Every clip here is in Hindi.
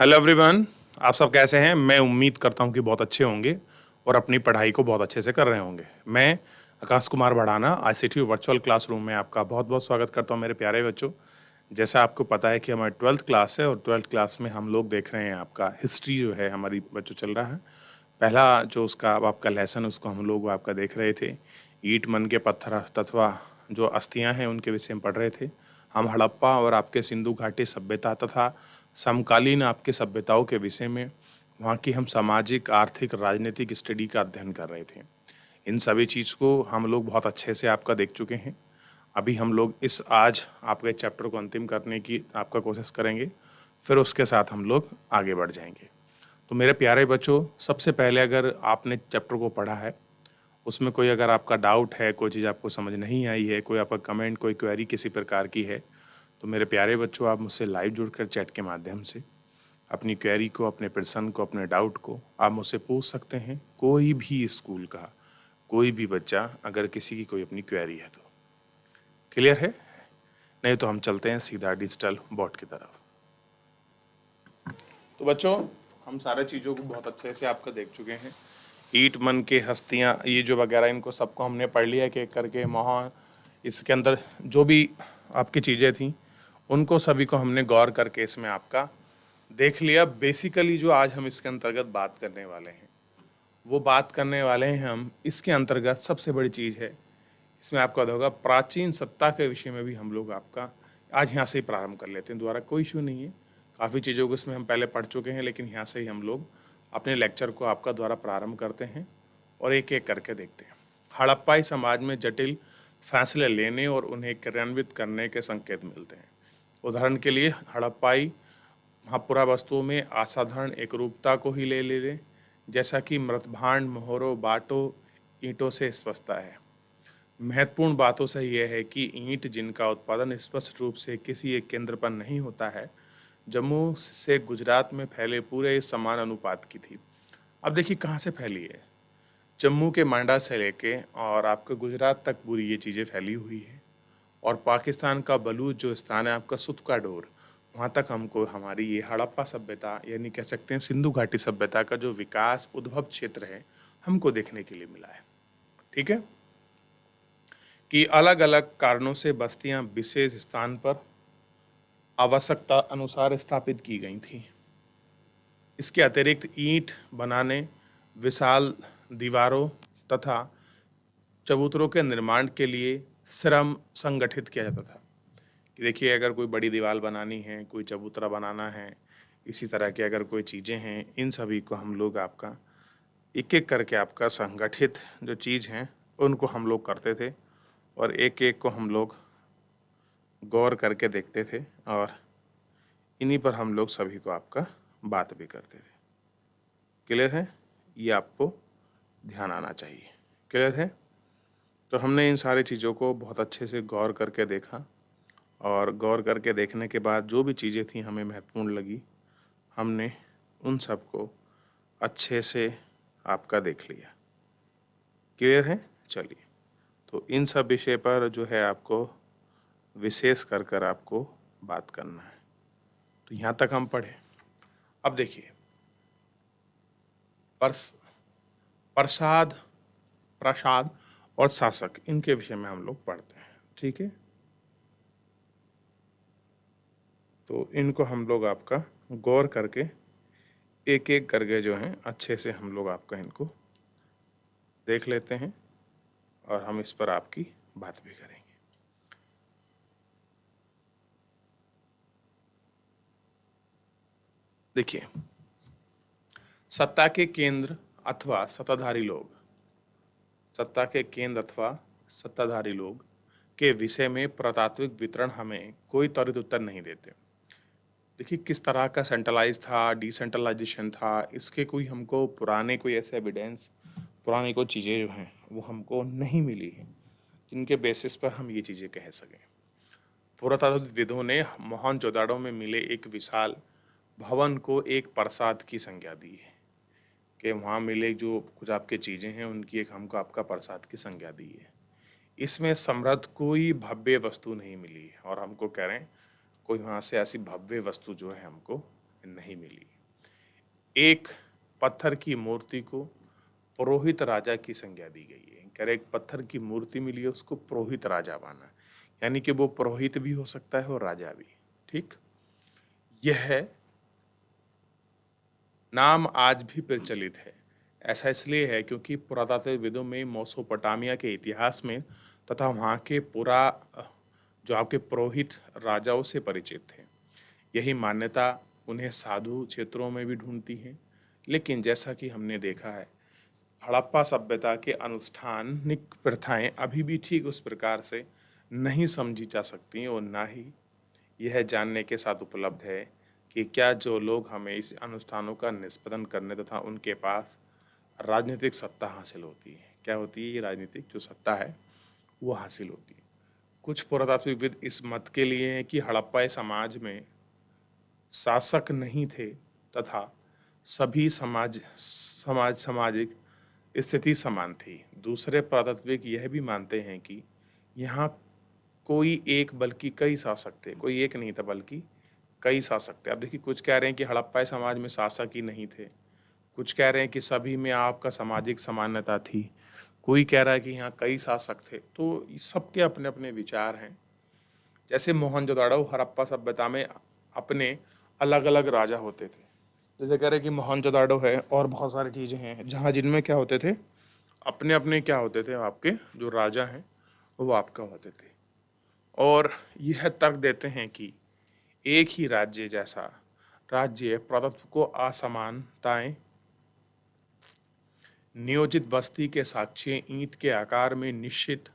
Hello everyone. आप सब कैसे हैं? मैं उम्मीद करता हूं कि बहुत अच्छे होंगे और अपनी पढ़ाई को बहुत अच्छे से कर रहे होंगे। मैं Akash Kumar Bhadana ICT virtual classroom में आपका बहुत बहुत स्वागत करता हूं मेरे प्यारे बच्चों। जैसा आपको पता है कि हमारी 12th क्लास है और 12th क्लास में हम लोग देख रहे हैं आपका हिस्ट्री जो है हमारी बच्चों चल रहा है। पहला जो उसका अब आपका लेसन उसको हम लोग आपका देख रहे थे। ईंट मन के पत्थर तथा जो अस्थियां हैं उनके विषय में पढ़ रहे थे। हम हड़प्पा और आपके सिंधु घाटी सभ्यता तथा समकालीन आपके सभ्यताओं के विषय में वहाँ की हम सामाजिक आर्थिक राजनीतिक स्टडी का अध्ययन कर रहे थे। इन सभी चीज़ को हम लोग बहुत अच्छे से आपका देख चुके हैं। अभी हम लोग इस आज आपके चैप्टर को अंतिम करने की आपका कोशिश करेंगे, फिर उसके साथ हम लोग आगे बढ़ जाएंगे। तो मेरे प्यारे बच्चों, सबसे पहले अगर आपने चैप्टर को पढ़ा है, उसमें कोई अगर आपका डाउट है, कोई चीज़ आपको समझ नहीं आई है, कोई आपका कमेंट, कोई क्वेरी किसी प्रकार की है, तो मेरे प्यारे बच्चों आप मुझसे लाइव जुड़कर चैट के माध्यम से अपनी क्वेरी को, अपने प्रश्न को, अपने डाउट को आप मुझसे पूछ सकते हैं। कोई भी स्कूल का कोई भी बच्चा अगर किसी की कोई अपनी क्वेरी है तो। क्लियर है? नहीं तो हम चलते हैं सीधा डिजिटल बोर्ड की तरफ। तो बच्चों, हम सारे चीज़ों को बहुत अच्छे से आपका देख चुके हैं। ईट मन के हस्तियाँ ये जो वगैरह इनको सबको हमने पढ़ लिया एक एक करके। वहाँ इसके अंदर जो भी आपकी चीज़ें थी उनको सभी को हमने गौर करके इसमें आपका देख लिया। बेसिकली जो आज हम इसके अंतर्गत बात करने वाले हैं वो बात करने वाले हैं हम इसके अंतर्गत सबसे बड़ी चीज़ है इसमें आपका होगा प्राचीन सत्ता के विषय में भी हम लोग आपका आज यहाँ से ही प्रारंभ कर लेते हैं। दोबारा कोई इशू नहीं है, काफ़ी चीज़ों को इसमें हम पहले पढ़ चुके हैं, लेकिन यहाँ से ही हम लोग अपने लेक्चर को आपका द्वारा प्रारंभ करते हैं और एक एक करके देखते हैं। हड़प्पाई समाज में जटिल फैसले लेने और उन्हें क्रियान्वित करने के संकेत मिलते हैं। उदाहरण के लिए हड़प्पाई महापुरा वस्तुओं में असाधारण एकरूपता को ही ले लें, जैसा कि मृतभांड, मोहरों, बाटों, ईंटों से स्पष्टता है। महत्वपूर्ण बातों से यह है कि ईंट जिनका उत्पादन स्पष्ट रूप से किसी एक केंद्र पर नहीं होता है, जम्मू से गुजरात में फैले पूरे समान अनुपात की थी। अब देखिए कहाँ से फैली है। जम्मू के मांडा से लेके और आपके गुजरात तक पूरी ये चीज़ें फैली हुई है। और पाकिस्तान का बलूच जो स्थान है आपका सुत का डोर, वहाँ तक हमको हमारी ये हड़प्पा सभ्यता यानी कह सकते हैं सिंधु घाटी सभ्यता का जो विकास उद्भव क्षेत्र है हमको देखने के लिए मिला है। ठीक है कि अलग अलग कारणों से बस्तियां विशेष स्थान पर आवश्यकता अनुसार स्थापित की गई थी। इसके अतिरिक्त ईंट बनाने, विशाल दीवारों तथा चबूतरों के निर्माण के लिए श्रम संगठित किया जाता था। कि देखिए अगर कोई बड़ी दीवार बनानी है, कोई चबूतरा बनाना है, इसी तरह की अगर कोई चीज़ें हैं, इन सभी को हम लोग आपका एक एक करके आपका संगठित जो चीज़ हैं उनको हम लोग करते थे और एक एक को हम लोग गौर करके देखते थे और इन्हीं पर हम लोग सभी को आपका बात भी करते थे। क्लियर है? ये आपको ध्यान आना चाहिए। क्लियर है? तो हमने इन सारी चीज़ों को बहुत अच्छे से गौर करके देखा और गौर करके देखने के बाद जो भी चीज़ें थी हमें महत्वपूर्ण लगी, हमने उन सब को अच्छे से आपका देख लिया। क्लियर है? चलिए, तो इन सब विषय पर जो है आपको विशेष कर कर आपको बात करना है। तो यहाँ तक हम पढ़े। अब देखिए प्रसाद प्रसाद और शासक, इनके विषय में हम लोग पढ़ते हैं। ठीक है, तो इनको हम लोग आपका गौर करके एक एक करके जो हैं अच्छे से हम लोग आपका इनको देख लेते हैं और हम इस पर आपकी बात भी करेंगे। देखिए, सत्ता के केंद्र अथवा सत्ताधारी लोग, सत्ता के केंद्र अथवा सत्ताधारी लोग के विषय में पुरातात्विक वितरण हमें कोई त्वरित उत्तर नहीं देते। देखिए किस तरह का सेंट्रलाइज था, डिसेंट्रलाइजेशन था, इसके कोई हमको पुराने कोई ऐसे एविडेंस, पुरानी कोई चीज़ें जो हैं वो हमको नहीं मिली है जिनके बेसिस पर हम ये चीज़ें कह सकें। पुरातात्वविदों ने मोहनजोदाड़ो में मिले एक विशाल भवन को एक प्रसाद की संज्ञा दी है कि वहाँ मिले जो कुछ आपके चीज़ें हैं उनकी एक हमको आपका प्रसाद की संज्ञा दी है। इसमें समृद्ध कोई भव्य वस्तु नहीं मिली है और हमको कह रहे हैं कोई वहाँ से ऐसी भव्य वस्तु जो है हमको नहीं मिली। एक पत्थर की मूर्ति को पुरोहित राजा की संज्ञा दी गई है। कह रहे एक पत्थर की मूर्ति मिली है, उसको पुरोहित राजा माना, यानी कि वो पुरोहित भी हो सकता है और राजा भी। ठीक, यह नाम आज भी प्रचलित है। ऐसा इसलिए है क्योंकि पुरातत्वविदों में मेसोपोटामिया के इतिहास में तथा वहाँ के जो आपके पुरोहित राजाओं से परिचित थे। यही मान्यता उन्हें साधु क्षेत्रों में भी ढूंढती है। लेकिन जैसा कि हमने देखा है, हड़प्पा सभ्यता के अनुष्ठानिक प्रथाएं अभी भी ठीक उस प्रकार से नहीं समझी जा सकती और ना ही यह जानने के साथ उपलब्ध है कि क्या जो लोग हमें इस अनुष्ठानों का निष्पादन करने तथा उनके पास राजनीतिक सत्ता हासिल होती है, क्या होती है ये राजनीतिक जो सत्ता है वो हासिल होती है। कुछ पुरातात्विकविद इस मत के लिए हैं कि हड़प्पा समाज में शासक नहीं थे तथा सभी सामाजिक स्थिति समान थी। दूसरे पुरातात्विक यह भी मानते हैं कि यहाँ कोई एक बल्कि कई शासक थे, कोई एक नहीं था बल्कि कई शासक थे। अब देखिए, कुछ कह रहे हैं कि हड़प्पा समाज में शासक ही नहीं थे, कुछ कह रहे हैं कि सभी में आपका सामाजिक समानता थी, कोई कह रहा है कि यहाँ कई शासक थे। तो सबके अपने अपने विचार हैं। जैसे मोहनजोदाड़ो हड़प्पा सभ्यता में अपने अलग अलग राजा होते थे। जैसे कह रहे हैं कि मोहनजोदाड़ो है और बहुत सारी चीज़ें हैं जहाँ जिनमें क्या होते थे, अपने अपने क्या होते थे, आपके जो राजा हैं वो आपका होते थे। और यह तर्क देते हैं कि एक ही राज्य जैसा राज्य प्रभुत्व को असमानताएं, नियोजित बस्ती के साक्ष्य, ईंट के आकार में निश्चित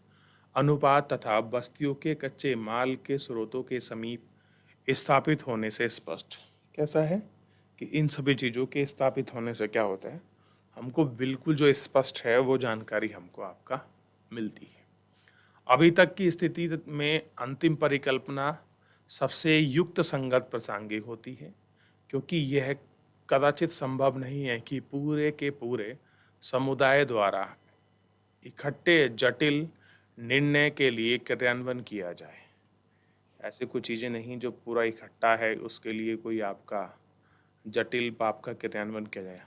अनुपात तथा बस्तियों के कच्चे माल के स्रोतों के समीप स्थापित होने से स्पष्ट। कैसा है कि इन सभी चीज़ों के स्थापित होने से क्या होता है, हमको बिल्कुल जो स्पष्ट है वो जानकारी हमको आपका मिलती है। अभी तक की स्थिति में अंतिम परिकल्पना सबसे युक्त संगत प्रासंगिक होती है, क्योंकि यह कदाचित संभव नहीं है कि पूरे के पूरे समुदाय द्वारा इकट्ठे जटिल निर्णय के लिए क्रियान्वयन किया जाए। ऐसे कुछ चीज़ें नहीं जो पूरा इकट्ठा है उसके लिए कोई आपका जटिल पाप का क्रियान्वयन किया जाए।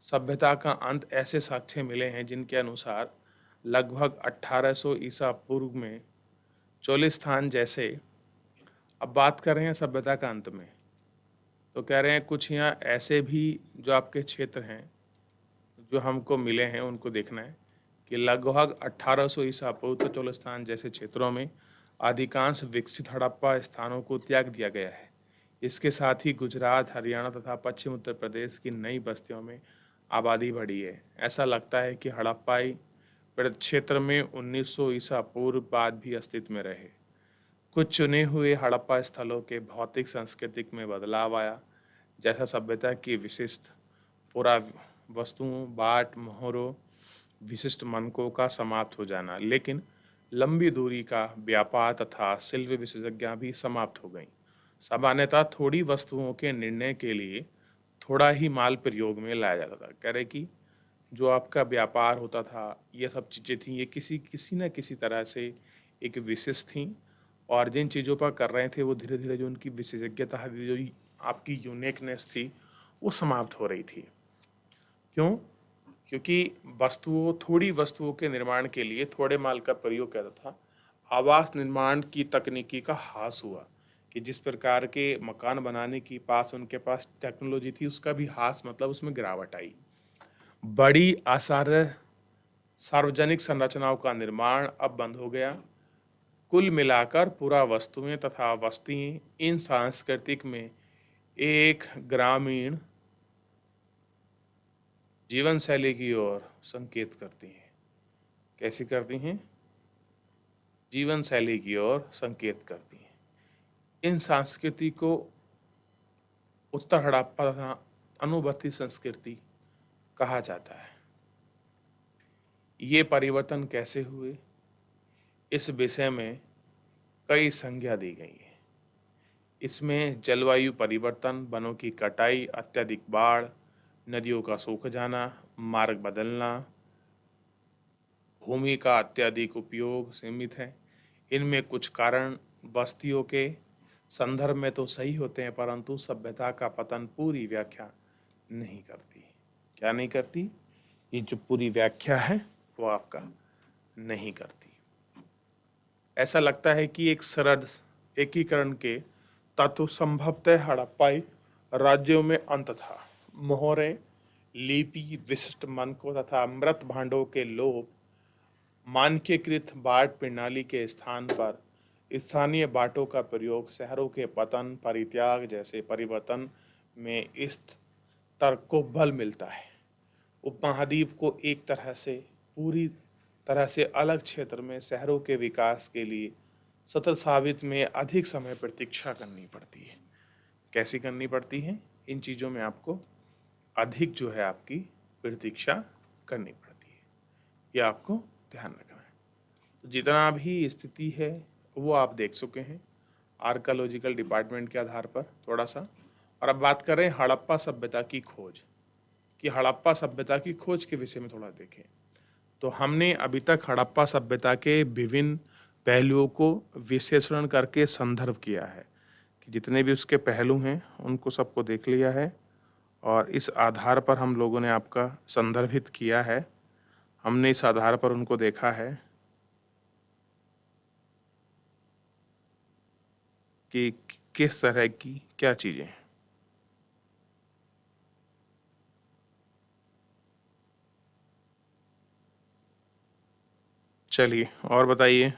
सभ्यता का अंत ऐसे साक्ष्य मिले हैं जिनके अनुसार लगभग 1800 ईसा पूर्व में चोलिस्तान जैसे, अब बात कर रहे हैं सभ्यता का अंत में, तो कह रहे हैं कुछ यहाँ ऐसे भी जो आपके क्षेत्र हैं जो हमको मिले हैं उनको देखना है कि लगभग 1800 ईसा पूर्व चोलिस्तान जैसे क्षेत्रों में अधिकांश विकसित हड़प्पा स्थानों को त्याग दिया गया है। इसके साथ ही गुजरात, हरियाणा तथा पश्चिम उत्तर प्रदेश की नई बस्तियों में आबादी बढ़ी है। ऐसा लगता है कि हड़प्पाई क्षेत्र में 1900 ईसा पूर्व बाद भी अस्तित्व में रहे। कुछ चुने हुए हड़प्पा स्थलों के भौतिक सांस्कृतिक में बदलाव आया, जैसा सभ्यता की विशिष्ट पुरा वस्तुओं, बाट, मोहरों, विशिष्ट मानकों का समाप्त हो जाना। लेकिन लंबी दूरी का व्यापार तथा शिल्प विशेषज्ञता भी समाप्त हो गई। सामान्यतः थोड़ी वस्तुओं के निर्णय के लिए थोड़ा ही माल प्रयोग में लाया जाता था। कह रहे कि जो आपका व्यापार होता था, ये सब चीज़ें थी, ये किसी किसी न किसी तरह से एक विशेष थी, और जिन चीज़ों पर कर रहे थे वो धीरे धीरे जो उनकी विशेषज्ञता, जो आपकी यूनिकनेस थी, वो समाप्त हो रही थी। क्यों? क्योंकि थोड़ी वस्तुओं के निर्माण के लिए थोड़े माल का प्रयोग किया जाता था। आवास निर्माण की तकनीकी का ह्रास हुआ कि जिस प्रकार के मकान बनाने की उनके पास टेक्नोलॉजी थी, उसका भी ह्रास, मतलब उसमें गिरावट आई। बड़ी आसार सार्वजनिक संरचनाओं का निर्माण अब बंद हो गया। कुल मिलाकर पूरा वस्तुएं तथा बस्ती इन सांस्कृतिक में एक ग्रामीण जीवन शैली की ओर संकेत करती हैं। कैसी करती हैं? जीवन शैली की ओर संकेत करती हैं। इन संस्कृति को उत्तर हड़प्पा तथा अनुभूति संस्कृति कहा जाता है। ये परिवर्तन कैसे हुए, इस विषय में कई संज्ञा दी गई है। इसमें जलवायु परिवर्तन, वनों की कटाई, अत्यधिक बाढ़, नदियों का सूख जाना, मार्ग बदलना, भूमि का अत्यधिक उपयोग सीमित है। इनमें कुछ कारण बस्तियों के संदर्भ में तो सही होते हैं, परंतु सभ्यता का पतन पूरी व्याख्या नहीं करती। क्या नहीं करती? ये जो पूरी व्याख्या है वो आपका नहीं करती। ऐसा लगता है कि एक सरल एकीकरण के तत्व संभवतः हड़प्पाई राज्यों में अंत था। मोहरे, लिपि, विशिष्ट मानकों तथा मृत भांडों के लोप, मानकीकृत बाट प्रणाली के स्थान पर स्थानीय बाटों का प्रयोग, शहरों के पतन, परित्याग जैसे परिवर्तन में इस तर्क को बल मिलता है। उपमहाद्वीप को एक तरह से पूरी तरह से अलग क्षेत्र में शहरों के विकास के लिए सतत साबित में अधिक समय प्रतीक्षा करनी पड़ती है। कैसी करनी पड़ती है? इन चीज़ों में आपको अधिक जो है आपकी प्रतीक्षा करनी पड़ती है। ये आपको ध्यान रखना है। तो जितना भी स्थिति है वो आप देख चुके हैं आर्कियोलॉजिकल डिपार्टमेंट के आधार पर थोड़ा सा। और अब बात करें हड़प्पा सभ्यता की खोज, कि हड़प्पा सभ्यता की खोज के विषय में थोड़ा देखें। तो हमने अभी तक हड़प्पा सभ्यता के विभिन्न पहलुओं को विश्लेषण करके संदर्भ किया है, कि जितने भी उसके पहलू हैं उनको सबको देख लिया है और इस आधार पर हम लोगों ने आपका संदर्भित किया है। हमने इस आधार पर उनको देखा है कि किस तरह की क्या चीज़ें हैं। चलिए और बताइए।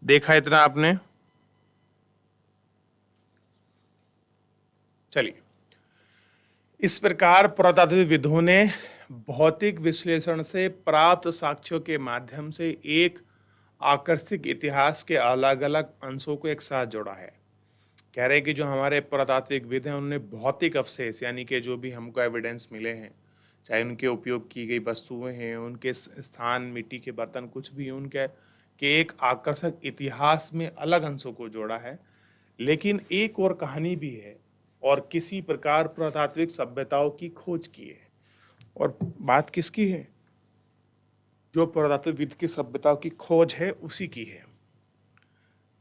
देखा इतना आपने? चलिए, इस प्रकार पुरातात्विदों ने भौतिक विश्लेषण से प्राप्त साक्ष्यों के माध्यम से एक आकर्षक इतिहास के अलग अलग अंशों को एक साथ जोड़ा है। कह रहे हैं कि जो हमारे पुरातात्विक विद हैं उन्होंने भौतिक अवशेष यानी कि जो भी हमको एविडेंस मिले हैं, चाहे उनके उपयोग की गई वस्तुएं हैं, उनके स्थान, मिट्टी के बर्तन, कुछ भी उनके के एक आकर्षक इतिहास में अलग अंशों को जोड़ा है। लेकिन एक और कहानी भी है और किसी प्रकार पुरातात्विक सभ्यताओं की खोज की है। और बात किसकी है? जो पुरातात्विक की सभ्यताओं की खोज है उसी की है।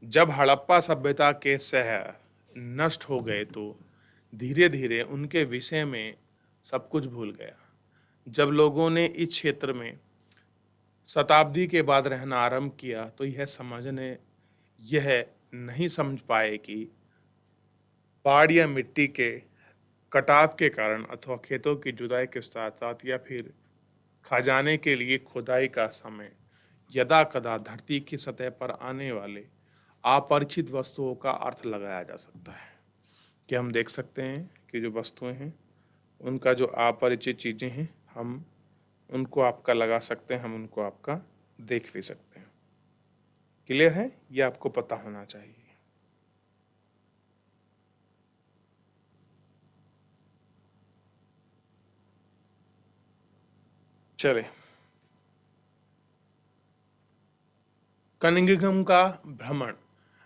जब हड़प्पा सभ्यता के शहर नष्ट हो गए तो धीरे धीरे उनके विषय में सब कुछ भूल गया। जब लोगों ने इस क्षेत्र में शताब्दी के बाद रहना आरंभ किया तो यह नहीं समझ पाए कि पहाड़ या मिट्टी के कटाव के कारण अथवा खेतों की जुताई के साथ साथ या फिर खजाने के लिए खुदाई का समय यदा कदा धरती की सतह पर आने वाले अपरिचित वस्तुओं का अर्थ लगाया जा सकता है। कि हम देख सकते हैं कि जो वस्तुएं हैं उनका जो अपरिचित चीज़ें हैं हम उनको आपका लगा सकते हैं, हम उनको आपका देख भी सकते हैं। क्लियर है? ये आपको पता होना चाहिए। चले, कनिंघम का भ्रमण।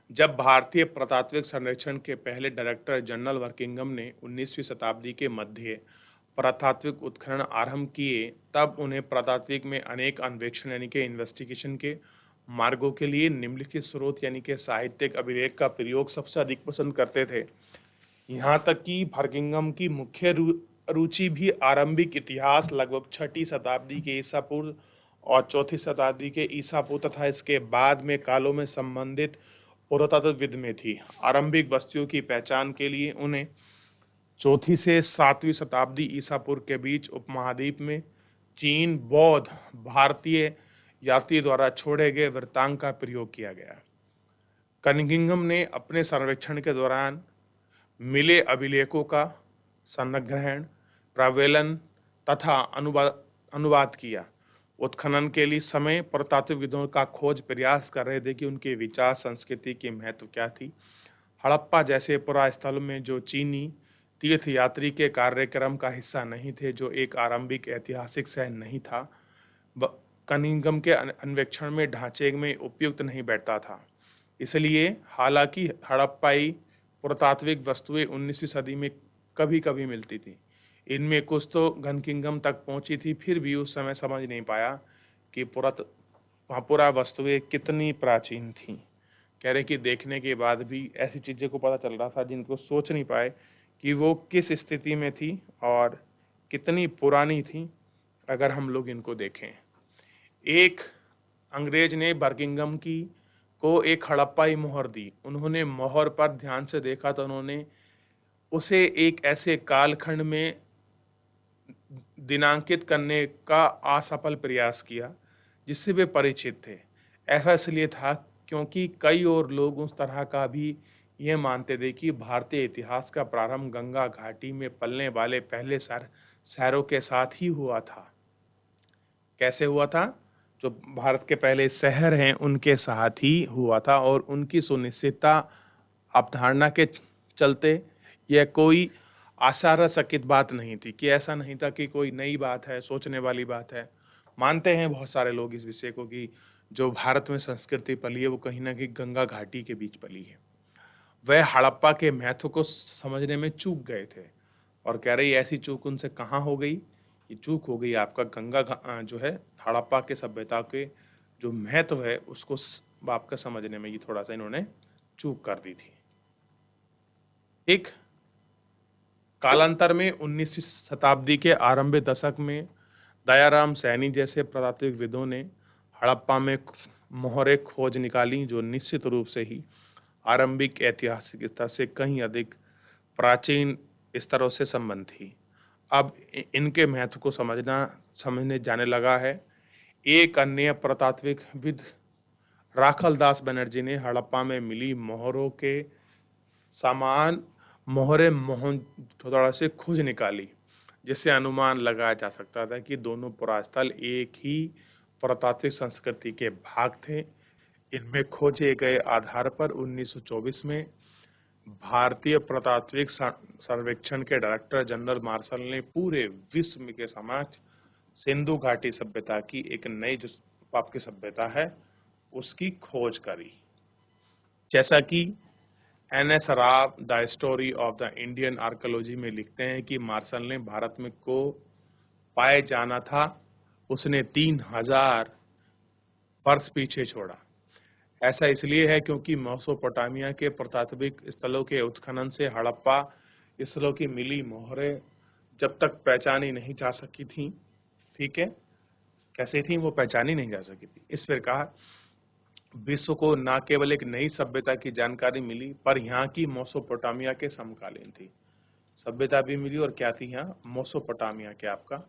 जब भारतीय पुरातात्विक सर्वेक्षण के पहले डायरेक्टर जनरल वर्किंगम ने 19वीं शताब्दी के मध्य पुरातात्विक उत्खनन आरंभ किए, तब उन्हें पुरातात्विक में अनेक अन्वेषण यानी कि इन्वेस्टिगेशन के मार्गों के लिए निम्नलिखित स्रोत यानी कि साहित्यिक अभिलेख का प्रयोग सबसे अधिक पसंद करते थे। यहाँ तक कि वर्किंगम की मुख्य रुचि भी आरंभिक इतिहास लगभग 6ठी शताब्दी के ईसा पूर्व और 4ठी शताब्दी के ईसा पूर्व तथा इसके बाद में कालों में संबंधित पुरातत्वविद में थी। आरंभिक बस्तियों की पहचान के लिए उन्हें 4ठी से 7वीं शताब्दी ईसा पूर्व के बीच उपमहाद्वीप में चीन बौद्ध भारतीय यात्री द्वारा छोड़े गए वृत्तांत का प्रयोग किया गया। कनिंघम ने अपने सर्वेक्षण के दौरान मिले अभिलेखों का संग्रहण, प्रावेलन तथा अनुवाद किया। उत्खनन के लिए समय पुरातात्विदों का खोज प्रयास कर रहे थे कि उनके विचार संस्कृति की महत्व क्या थी। हड़प्पा जैसे पुरा स्थल में जो चीनी तीर्थ यात्री के कार्यक्रम का हिस्सा नहीं थे, जो एक आरंभिक ऐतिहासिक शहर नहीं था, कनिंघम के अन्वेषण में ढांचे में उपयुक्त नहीं बैठता था। इसलिए हालांकि हड़प्पाई पुरातात्विक वस्तुएं 19वीं सदी में कभी कभी मिलती थी। इनमें कुछ तो घनकिंगम तक पहुंची थी, फिर भी उस समय समझ नहीं पाया कि पुरा वस्तुएं कितनी प्राचीन थी। कह रहे कि देखने के बाद भी ऐसी चीज़ों को पता चल रहा था जिनको सोच नहीं पाए कि वो किस स्थिति में थी और कितनी पुरानी थी अगर हम लोग इनको देखें। एक अंग्रेज ने बर्किंघम की को एक हड़प्पाई मोहर दी। उन्होंने मोहर पर ध्यान से देखा तो उन्होंने उसे एक ऐसे कालखंड में दिनांकित करने का असफल प्रयास किया जिससे वे परिचित थे। ऐसा इसलिए था क्योंकि कई और लोग उस तरह का भी ये मानते थे कि भारतीय इतिहास का प्रारंभ गंगा घाटी में पलने वाले पहले शहरों के साथ ही हुआ था। कैसे हुआ था? जो भारत के पहले शहर हैं उनके साथ ही हुआ था, और उनकी सुनिश्चितता अवधारणा के चलते यह कोई आश्चर्यचकित बात नहीं थी, कि ऐसा नहीं था कि कोई नई बात है, सोचने वाली बात है। मानते हैं बहुत सारे लोग इस विषय को कि जो भारत में संस्कृति पली है वो कहीं ना कहीं गंगा घाटी के बीच पली है। वह हड़प्पा के महत्व को समझने में चूक गए थे और कह रही ऐसी चूक उनसे कहाँ हो गई? ये चूक हो गई आपका जो है हड़प्पा के सभ्यता के जो महत्व है उसको आपका समझने में ये थोड़ा सा इन्होंने चूक कर दी थी। एक कालांतर में 19वीं शताब्दी के आरंभिक दशक में दयाराम सैनी जैसे पुरातात्विकविदों ने हड़प्पा में मोहरे खोज निकाली जो निश्चित रूप से ही आरंभिक ऐतिहासिक स्तर से कहीं अधिक प्राचीन स्तरों से संबंध थी। अब इनके महत्व को समझने जाने लगा है। एक अन्य पुरातात्विकविद राखल दास बनर्जी ने हड़प्पा में मिली मोहरों के समान मोहरे मोहनजोदड़ो से खोज निकाली, जिससे अनुमान लगाया जा सकता था कि दोनों पुरास्थल एक ही पुरातात्विक संस्कृति के भाग थे। इनमें खोजे गए आधार पर 1924 में भारतीय पुरातात्विक सर्वेक्षण के डायरेक्टर जनरल मार्शल ने पूरे विश्व के समक्ष सिंधु घाटी सभ्यता की एक नई जो आपकी सभ्यता है उसकी खोज करी। जैसा कि NS. Rao the story of the Indian archaeology में लिखते हैं कि मार्शल ने भारत में को पाए जाना था उसने 3000 वर्ष पीछे छोड़ा। ऐसा इसलिए है क्योंकि मेसोपोटामिया के पुरातात्विक स्थलों के उत्खनन से हड़प्पा स्थलों की मिली मोहरें जब तक पहचानी नहीं जा सकी थी। ठीक है, कैसे थी वो पहचानी नहीं जा सकी थी। इस प्रकार विश्व को न केवल एक नई सभ्यता की जानकारी मिली पर यहाँ की मेसोपोटामिया के समकालीन थी सभ्यता भी मिली। और क्या थी यहाँ? मेसोपोटामिया के आपका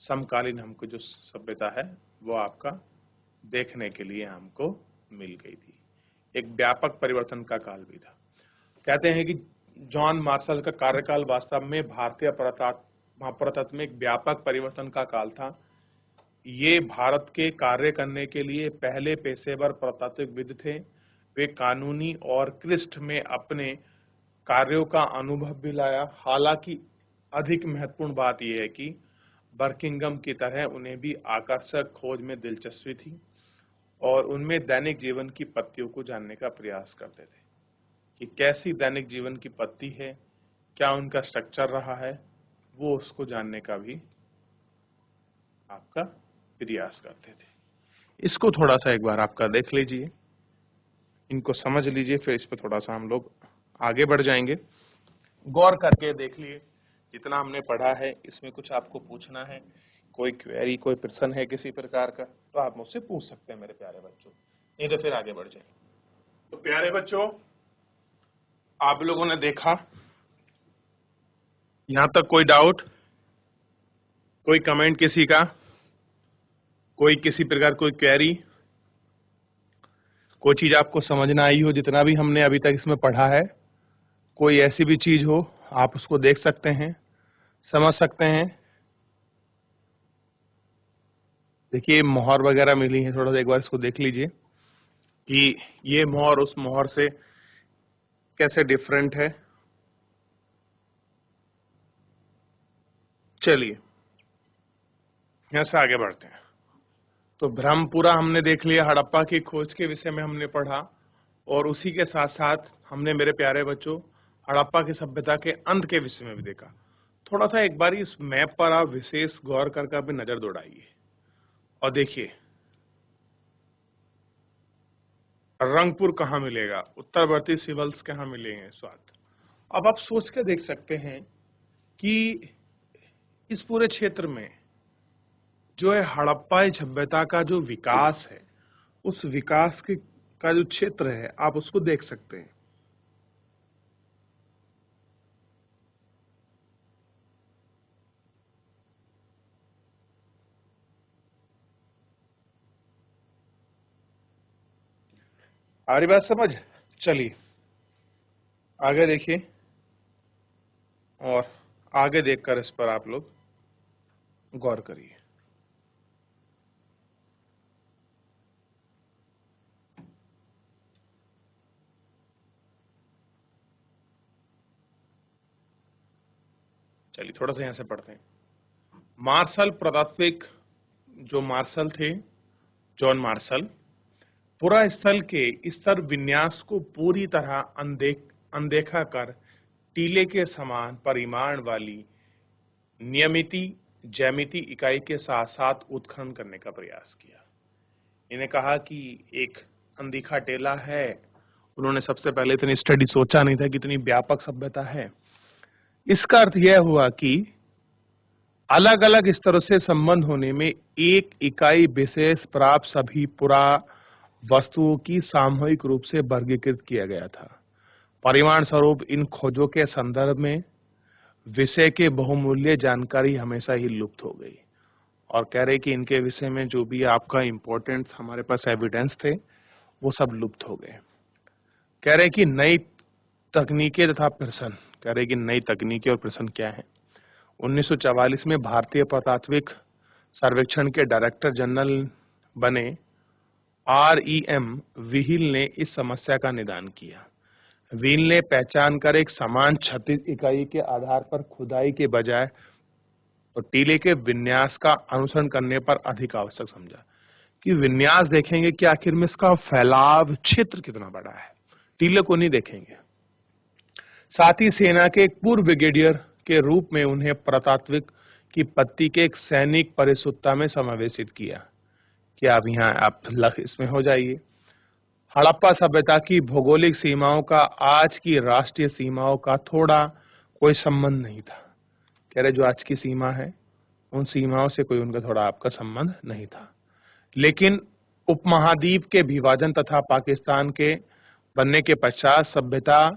समकालीन हमको जो सभ्यता है वो आपका देखने के लिए हमको मिल गई थी। एक व्यापक परिवर्तन का काल भी था। कहते हैं कि जॉन मार्शल का कार्यकाल वास्तव में भारतीय पुरातत्व में एक व्यापक परिवर्तन का काल था। ये भारत के कार्य करने के लिए पहले पेशेवर पुरातात्विकविद थे। वे कानूनी और क्लिष्ट में अपने कार्यों का अनुभव भी लाया। हालांकि अधिक महत्वपूर्ण बात यह है कि बर्किंघम की तरह उन्हें भी आकर्षक खोज में दिलचस्पी थी और उनमें दैनिक जीवन की पत्तियों को जानने का प्रयास करते थे कि कैसी दैनिक जीवन की पत्ती है, क्या उनका स्ट्रक्चर रहा है, वो उसको जानने का भी आपका प्रयास करते थे। इसको थोड़ा सा एक बार आपका देख लीजिए, इनको समझ लीजिए, फिर इस पर थोड़ा सा हम लोग आगे बढ़ जाएंगे। गौर करके देख लिए जितना हमने पढ़ा है। इसमें कुछ आपको पूछना है, कोई क्वेरी, कोई प्रश्न है किसी प्रकार का, तो आप मुझसे पूछ सकते हैं मेरे प्यारे बच्चों, नहीं तो फिर आगे बढ़ जाए। तो प्यारे बच्चों, आप लोगों ने देखा यहां तक? कोई डाउट, कोई कमेंट किसी का, कोई किसी प्रकार कोई क्वेरी, कोई चीज आपको समझना आई हो जितना भी हमने अभी तक इसमें पढ़ा है? कोई ऐसी भी चीज हो आप उसको देख सकते हैं, समझ सकते हैं। देखिए मोहर वगैरह मिली है, थोड़ा सा एक बार इसको देख लीजिए कि ये मोहर उस मोहर से कैसे डिफरेंट है। चलिए यहां से आगे बढ़ते हैं। तो ब्रह्मपुरा हमने देख लिया, हड़प्पा की खोज के विषय में हमने पढ़ा, और उसी के साथ साथ हमने मेरे प्यारे बच्चों हड़प्पा की सभ्यता के अंत के विषय में भी देखा। थोड़ा सा एक बार इस मैप पर आप विशेष गौर करके भी नजर दौड़ाइए और देखिए रंगपुर कहाँ मिलेगा, उत्तरवर्ती सिवल्स कहाँ मिलेंगे स्वाद। अब आप सोच के देख सकते हैं कि इस पूरे क्षेत्र में जो है हड़प्पा सभ्यता का जो विकास है, उस विकास के का जो क्षेत्र है आप उसको देख सकते हैं। आ रही बात समझ? चलिए आगे देखिए और आगे देखकर इस पर आप लोग गौर करिए। चलिए थोड़ा सा यहां से पढ़ते हैं। मार्शल पुरातात्विक जो मार्शल थे, जॉन मार्शल, पुरा स्थल के स्तर विन्यास को पूरी तरह अनदेखा कर टीले के समान परिमाण वाली नियमिति ज्यामिति इकाई के साथ साथ उत्खनन करने का प्रयास किया। इन्हें कहा कि एक अनदिखा टेला है। उन्होंने सबसे पहले इतनी स्टडी सोचा नहीं था कि इतनी व्यापक सभ्यता है। इसका अर्थ यह हुआ कि अलग अलग स्तरों से संबंध होने में एक इकाई विशेष प्राप्त सभी पुरा वस्तुओं की सामूहिक रूप से वर्गीकृत किया गया था। परिमाण स्वरूप इन खोजों के संदर्भ में विषय के बहुमूल्य जानकारी हमेशा ही लुप्त हो गई और कह रहे कि इनके विषय में जो भी आपका इंपॉर्टेंट हमारे पास एविडेंस थे वो सब लुप्त हो गए। कह रहे कि नई तकनीकें तथा प्रश्न, कह रहे कि नई तकनीकें और प्रश्न क्या है। 1944 में भारतीय पुरातात्विक सर्वेक्षण के डायरेक्टर जनरल बने REM व्हील ने इस समस्या का निदान किया। व्हील ने पहचान कर एक समान क्षैतिज इकाई के आधार पर खुदाई के बजाय तो टीले के विन्यास का अनुसरण करने पर अधिक आवश्यक समझा कि विन्यास देखेंगे कि आखिर में इसका फैलाव क्षेत्र कितना बड़ा है, टीले को नहीं देखेंगे। साथ ही सेना के एक पूर्व ब्रिगेडियर के रूप में उन्हें पुरातात्विक की पत्ती के एक सैनिक परिशुद्धता में समावेशित किया कि आप यहाँ आप इसमें हो जाइए। हड़प्पा सभ्यता की भौगोलिक सीमाओं का आज की राष्ट्रीय सीमाओं का थोड़ा कोई संबंध नहीं था। कह रहे जो आज की सीमा है उन सीमाओं से कोई उनका थोड़ा आपका संबंध नहीं था, लेकिन उपमहाद्वीप के विभाजन तथा पाकिस्तान के बनने के पश्चात सभ्यता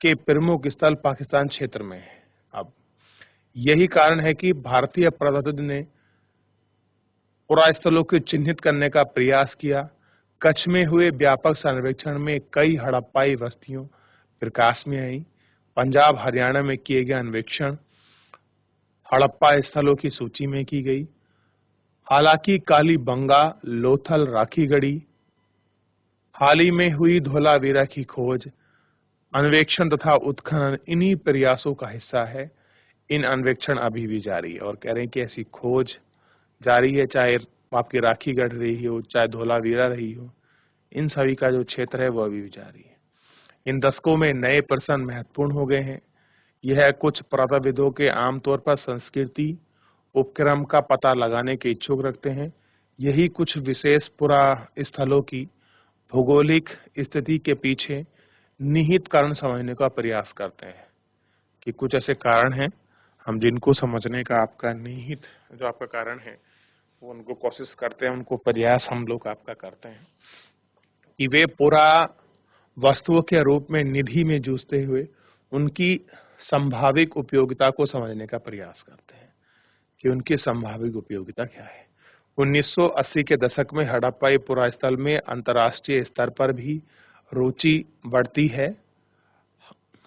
के प्रमुख स्थल पाकिस्तान क्षेत्र में है। अब यही कारण है कि भारतीय पुरातत्व ने पुरा स्थलों को चिन्हित करने का प्रयास किया। कच्छ में हुए व्यापक सर्वेक्षण में कई हड़प्पाई बस्तियों प्रकाश में आई। पंजाब हरियाणा में किए गए अन्वेषण हड़प्पा स्थलों की सूची में की गई। हालांकि कालीबंगा, लोथल, राखीगढ़ी, हाल ही में हुई धोलावीरा की खोज, अन्वेषण तथा उत्खनन इन्हीं प्रयासों का हिस्सा है। इन अन्वेषण अभी भी जारी है और कह रहे हैं कि ऐसी खोज जारी है, चाहे आपकी राखीगढ़ रही हो, चाहे धोलावीरा रही हो, इन सभी का जो क्षेत्र है वो अभी भी जारी है। इन दशकों में नए प्रश्न महत्वपूर्ण हो गए हैं। यह कुछ पुरातत्वविदों के आमतौर पर संस्कृति उपक्रम का पता लगाने के इच्छुक रखते हैं। यही कुछ विशेष पुरा स्थलों की भौगोलिक स्थिति के पीछे निहित कारण समझने का प्रयास करते हैं कि कुछ ऐसे कारण हैं हम जिनको समझने का आपका निहित जो आपका कारण है वो उनको कोशिश करते हैं, उनको प्रयास हम लोग आपका करते हैं कि वे पूरा वस्तुओं के रूप में निधि में जूझते हुए उनकी संभाविक उपयोगिता को समझने का प्रयास करते हैं कि उनकी संभाविक उपयोगिता क्या है। 1980 के दशक में हड़प्पाई पुरा स्थल में अंतर्राष्ट्रीय स्तर पर भी रुचि बढ़ती है।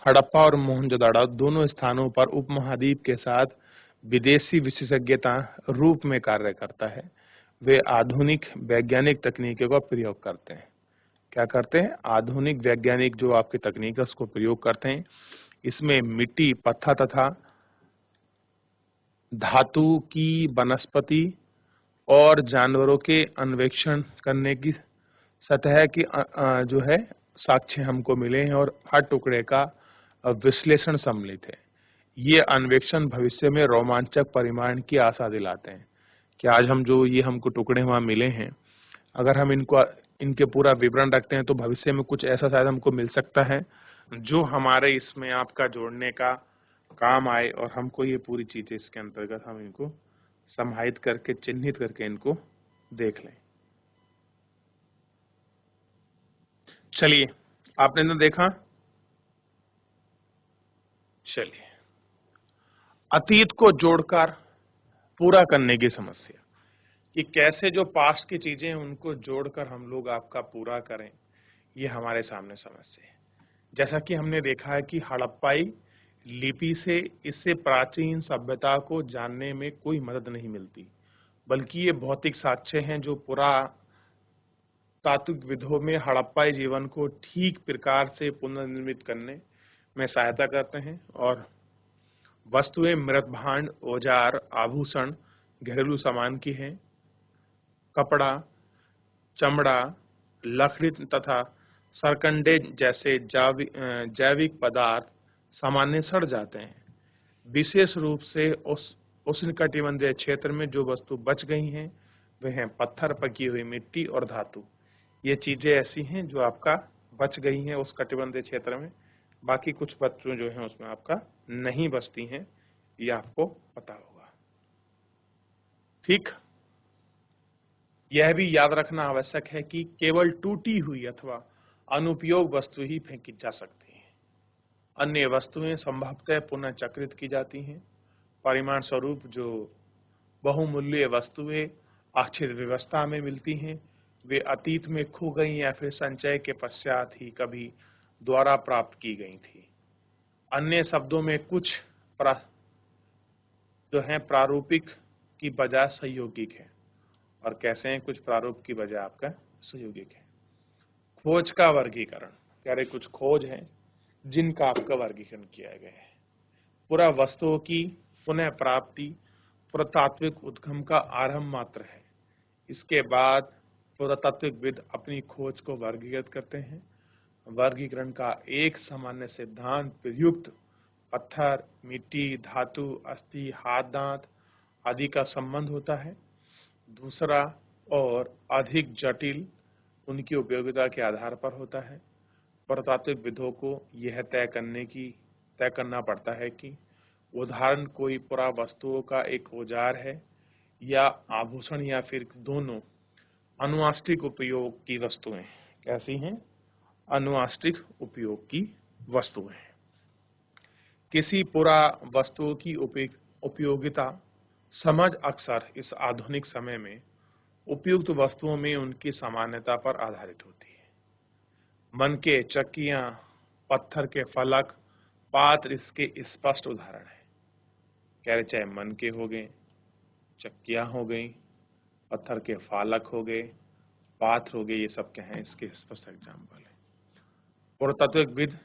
हड़प्पा और मोहनजोदड़ो दोनों स्थानों पर उपमहाद्वीप के साथ विदेशी विशेषज्ञता रूप में कार्य करता है। वे आधुनिक वैज्ञानिक तकनीकों का प्रयोग करते हैं। क्या करते हैं? आधुनिक वैज्ञानिक जो आपकी तकनीक है उसको प्रयोग करते हैं। इसमें मिट्टी, पत्थर तथा धातु की, वनस्पति और जानवरों के अन्वेषण करने की सतह की जो है साक्ष्य हमको मिले हैं और हर टुकड़े का विश्लेषण सम्मिलित है। ये अन्वेषण भविष्य में रोमांचक परिणाम की आशा दिलाते हैं कि आज हम जो ये हमको टुकड़े वहाँ मिले हैं, अगर हम इनके पूरा विवरण रखते हैं तो भविष्य में कुछ ऐसा शायद हमको मिल सकता है जो हमारे इसमें आपका जोड़ने का काम आए और हमको ये पूरी चीजें इसके अंतर्गत हम इनको समाहित करके चिन्हित करके इनको देख लें। चलिए, आपने ना देखा, चलिए अतीत को जोड़कर पूरा करने की समस्या कि कैसे जो पास्ट की चीजें हैं उनको जोड़कर हम लोग आपका पूरा करें, ये हमारे सामने समस्या है। जैसा कि हमने देखा है कि हड़प्पाई लिपि से इससे प्राचीन सभ्यता को जानने में कोई मदद नहीं मिलती, बल्कि ये भौतिक साक्ष्य हैं जो पुरातात्विकविदों में हड़प्पाई जीवन को ठीक प्रकार से पुनर्निर्मित करने में सहायता करते हैं। और वस्तुएं मृत भांड, औजार, आभूषण, घरेलू सामान की हैं। कपड़ा, चमड़ा, लकड़ी तथा सरकंडे जैसे जैविक पदार्थ सामान्य सड़ जाते हैं। विशेष रूप से उष्णकटिबंधीय क्षेत्र में जो वस्तु बच गई हैं वे हैं पत्थर, पकी हुई मिट्टी और धातु। ये चीजें ऐसी हैं जो आपका बच गई हैं उस कटिबंधीय क्षेत्र में, बाकी कुछ वस्तुएं जो हैं उसमें आपका नहीं बचती हैं, ये आपको पता होगा। ठीक, यह भी याद रखना आवश्यक है कि केवल टूटी हुई अथवा अनुपयोग वस्तु ही फेंकी जा सकती है। अन्य वस्तुएं संभवतः पुनः चक्रित की जाती हैं। परिमाण स्वरूप जो बहुमूल्य वस्तुएं आच्छित व्यवस्था में मिलती हैं वे अतीत में खो गई या फिर संचय के पश्चात ही कभी द्वारा प्राप्त की गई थी। अन्य शब्दों में कुछ जो है प्रारूपिक की बजाय संयोगिक है। और कैसे हैं कुछ प्रारूप की बजाय आपका संयोगिक है। खोज का वर्गीकरण, कह रहे कुछ खोज है जिनका आपका वर्गीकरण किया गया है। पूरा वस्तुओं की पुनः प्राप्ति पुरातात्विक उद्गम का आरंभ मात्र है। इसके बाद पुरातात्विकविद अपनी खोज को वर्गीकृत करते हैं। वर्गीकरण का एक सामान्य सिद्धांत प्रयुक्त पत्थर, मिट्टी, धातु, अस्थि, हाथ, दांत आदि का संबंध होता है। दूसरा और अधिक जटिल उनकी उपयोगिता के आधार पर होता है। पुरातात्विकविदों को यह तय करना पड़ता है कि उदाहरण कोई पुरा वस्तुओं का एक औजार है या आभूषण या फिर दोनों अनुवाष्टिक उपयोग की वस्तुएं। कैसी हैं? अनुवाष्टिक उपयोग की वस्तुएं। किसी पुरा वस्तुओं की उपयोगिता समझ अक्सर इस आधुनिक समय में उपयुक्त वस्तुओं में उनकी सामान्यता पर आधारित होती है। मन के चक्कियां, पत्थर के फलक, पात्र इसके स्पष्ट उदाहरण है। कह रहे चाहे मन के हो गए, चक्कियां हो गई, पत्थर के फालक हो गए, पात्र हो गए, ये सब क्या है इसके स्पष्ट एग्जाम्पल है। पुरातात्विकविद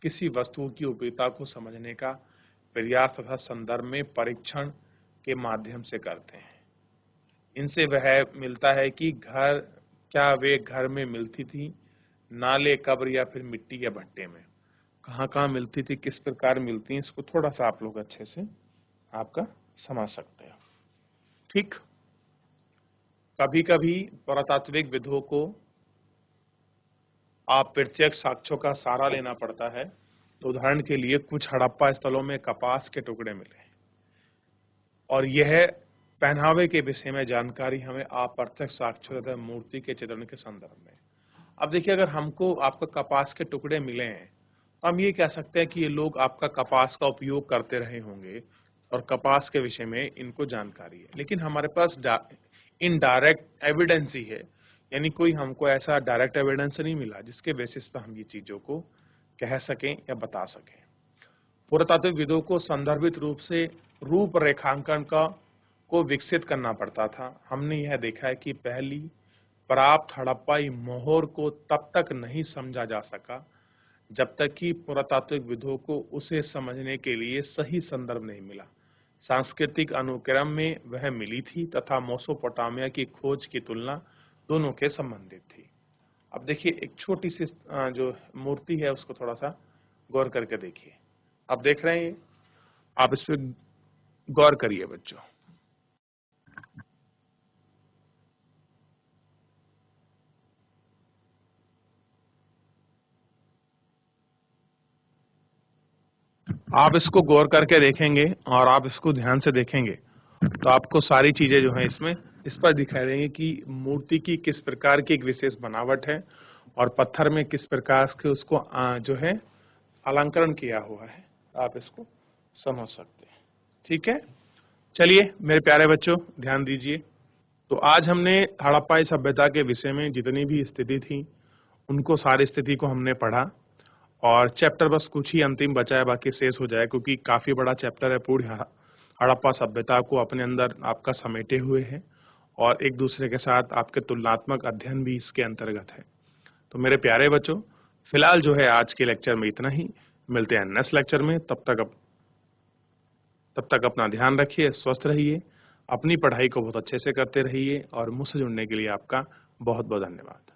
किसी वस्तु की उपयोगिता को समझने का प्रयास तथा संदर्भ में परीक्षण के माध्यम से करते हैं। इनसे वह मिलता है कि क्या वे घर में मिलती थी, नाले, कब्र या फिर मिट्टी या भट्टे में, कहाँ मिलती थी, किस प्रकार मिलती हैं, इसको थोड़ा सा आप लोग अच्छे से आपका समझ सकते हैं। ठीक, कभी कभी पुरातात्विक विधों को आप प्रत्यक्ष साक्ष्यों का सहारा लेना पड़ता है। तो उदाहरण के लिए कुछ हड़प्पा स्थलों में कपास के टुकड़े मिले और यह पहनावे के विषय में जानकारी हमें अप्रत्यक्ष साक्ष्यों तथा मूर्ति के चित्रण के संदर्भ में। अब देखिए, अगर हमको आपका कपास के टुकड़े मिले हैं तो हम ये कह सकते हैं कि ये लोग आपका कपास का उपयोग करते रहे होंगे और कपास के विषय में इनको जानकारी है। लेकिन हमारे पास इनडायरेक्ट एविडेंस ही है, यानी कोई हमको ऐसा डायरेक्ट एविडेंस नहीं मिला जिसके बेसिस पर हम ये चीजों को कह सकें या बता सकें। पुरातात्विक विदों को संदर्भित रूप से रूपरेखांकन को विकसित करना पड़ता था। हमने यह देखा है कि पहली प्राप्त हड़प्पाई मोहर को तब तक नहीं समझा जा सका जब तक कि पुरातात्विक विदों को उसे समझने के लिए सही संदर्भ नहीं मिला। सांस्कृतिक अनुक्रम में वह मिली थी तथा मेसोपोटामिया की खोज की तुलना दोनों के संबंधित थी। अब देखिए, एक छोटी सी जो मूर्ति है उसको थोड़ा सा गौर करके देखिए। आप देख रहे हैं, आप इस पे गौर करिए बच्चों। आप इसको गौर करके देखेंगे और आप इसको ध्यान से देखेंगे तो आपको सारी चीजें जो है इसमें इस पर दिखाई देंगी कि मूर्ति की किस प्रकार की एक विशेष बनावट है और पत्थर में किस प्रकार के उसको जो है अलंकरण किया हुआ है। आप इसको समझ सकते हैं। ठीक है, चलिए मेरे प्यारे बच्चों ध्यान दीजिए। तो आज हमने हड़प्पाई सभ्यता के विषय में जितनी भी स्थिति थी उनको सारी स्थिति को हमने पढ़ा और चैप्टर बस कुछ ही अंतिम बचा है, बाकी शेष हो जाए क्योंकि काफी बड़ा चैप्टर है। पूरी हड़प्पा सभ्यता को अपने अंदर आपका समेटे हुए है और एक दूसरे के साथ आपके तुलनात्मक अध्ययन भी इसके अंतर्गत है। तो मेरे प्यारे बच्चों फिलहाल जो है आज के लेक्चर में इतना ही। मिलते हैं नेक्स्ट लेक्चर में। तब तक अपना ध्यान रखिए, स्वस्थ रहिए, अपनी पढ़ाई को बहुत अच्छे से करते रहिए और मुझसे जुड़ने के लिए आपका बहुत बहुत धन्यवाद।